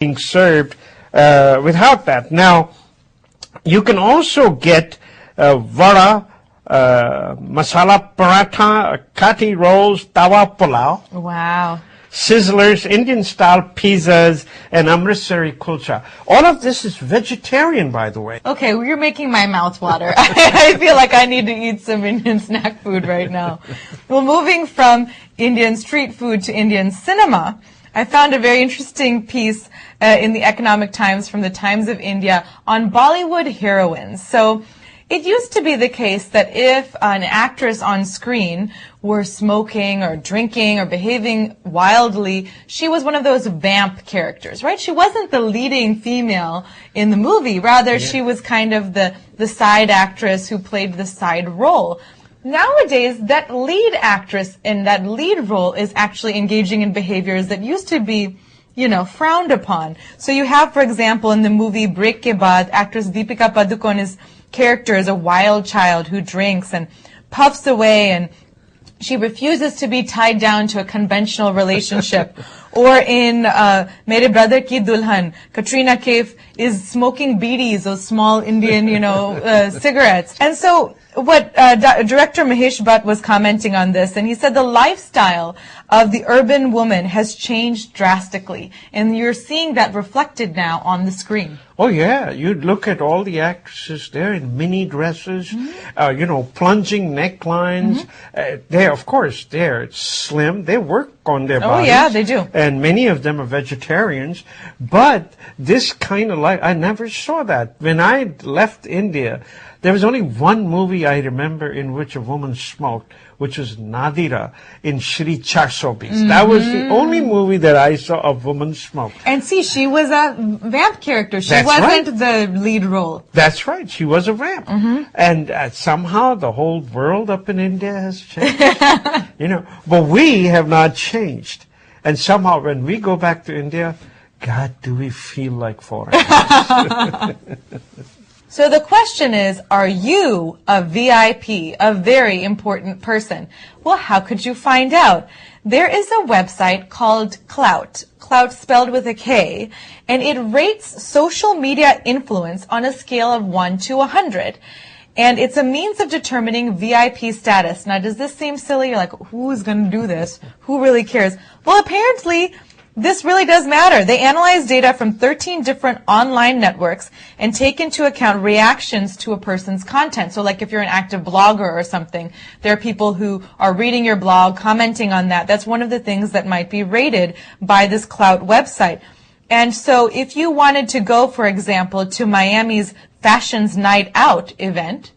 being served without that. Now, you can also get vada, masala paratha, kati rolls, tawa pulao. Wow. Sizzlers, Indian-style pizzas, and Amritsari kulcha. All of this is vegetarian, by the way. Okay, well, you're making my mouth water. I feel like I need to eat some Indian snack food right now. Well, moving from Indian street food to Indian cinema, I found a very interesting piece in the Economic Times from the Times of India on Bollywood heroines. So it used to be the case that if an actress on screen were smoking or drinking or behaving wildly, she was one of those vamp characters, right? She wasn't the leading female in the movie. Rather, she was kind of the side actress who played the side role. Nowadays, that lead actress in that lead role is actually engaging in behaviors that used to be, you know, frowned upon. So you have, for example, in the movie Break Ke Baad, actress Deepika Padukone's character is a wild child who drinks and puffs away, and she refuses to be tied down to a conventional relationship. Or in Mere Brother Ki Dulhan, Katrina Kaif is smoking beedis, those small Indian, cigarettes. And so what Director Mahesh Bhatt was commenting on this, and he said the lifestyle of the urban woman has changed drastically, and you're seeing that reflected now on the screen. Oh, yeah. You'd look at all the actresses there in mini dresses, plunging necklines. They're slim. They work on their bodies. Oh, yeah, they do. And many of them are vegetarians. But this kind of life, I never saw that. When I left India, there was only one movie I remember in which a woman smoked, which was Nadira in Shri 420. That was the only movie that I saw a woman smoke. And see, she was a vamp character. She That's wasn't right. the lead role. That's right. She was a vamp. And somehow the whole world up in India has changed. But we have not changed. And somehow when we go back to India, God, do we feel like foreigners. So the question is, are you a VIP, a very important person? Well, how could you find out? There is a website called Klout, Klout spelled with a K, and it rates social media influence on a scale of 1 to 100. And it's a means of determining VIP status. Now, does this seem silly? You're like, who's going to do this? Who really cares? Well, apparently, this really does matter. They analyze data from 13 different online networks and take into account reactions to a person's content. So like if you're an active blogger or something, there are people who are reading your blog, commenting on that. That's one of the things that might be rated by this Klout website. And so if you wanted to go, for example, to Miami's Fashions Night Out event,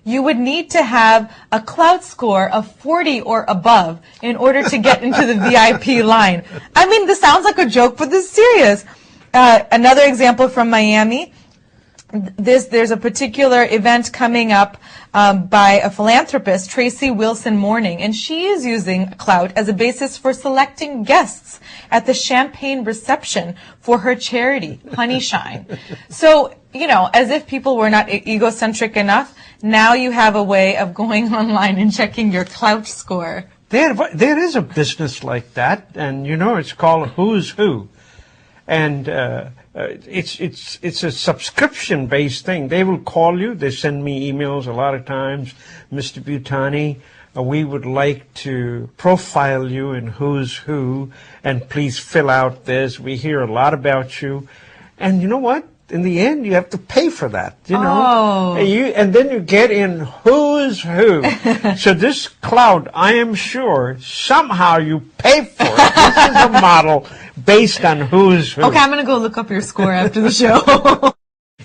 you would need to have a Klout score of 40 or above in order to get into the VIP line. I mean, this sounds like a joke, but this is serious. Another example from Miami, there's a particular event coming up by a philanthropist, Tracy Wilson Morning, and she is using Klout as a basis for selecting guests at the champagne reception for her charity, Honey Shine. So, as if people were not egocentric enough, now you have a way of going online and checking your Klout score. There is a business like that, and it's called Who's Who, and it's a subscription-based thing. They will call you. They send me emails a lot of times, Mr. Bhutani. We would like to profile you in Who's Who, and please fill out this. We hear a lot about you, and you know what? In the end, you have to pay for that, Oh. And then you get in Who's Who. So this Klout, I am sure, somehow you pay for it. This is a model based on Who's Who. Okay, I'm going to go look up your score after the show.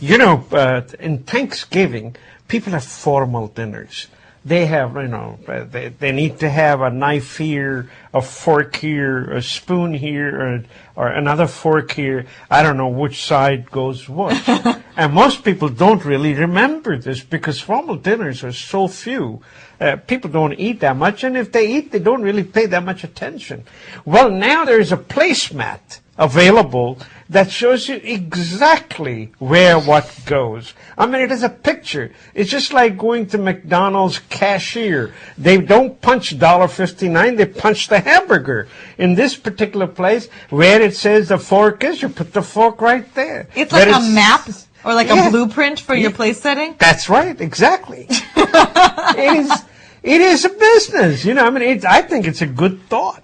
In Thanksgiving, people have formal dinners. They have, they need to have a knife here, a fork here, a spoon here, or another fork here. I don't know which side goes what. And most people don't really remember this because formal dinners are so few. People don't eat that much, and if they eat, they don't really pay that much attention. Well, now there's a placemat. available that shows you exactly where what goes. I mean, it is a picture. It's just like going to McDonald's cashier. They don't punch $1.59, they punch the hamburger. In this particular place, where it says the fork is, you put the fork right there. It's like a map or like a blueprint for your place setting? That's right, exactly. It is a business, I mean, I think it's a good thought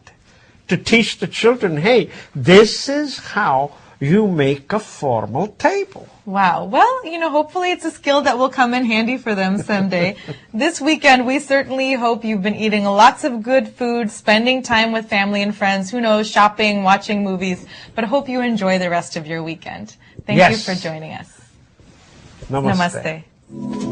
to teach the children, hey, this is how you make a formal table. Wow. Well, hopefully it's a skill that will come in handy for them someday. This weekend, we certainly hope you've been eating lots of good food, spending time with family and friends, who knows, shopping, watching movies, but hope you enjoy the rest of your weekend. Thank you for joining us. Namaste. Namaste.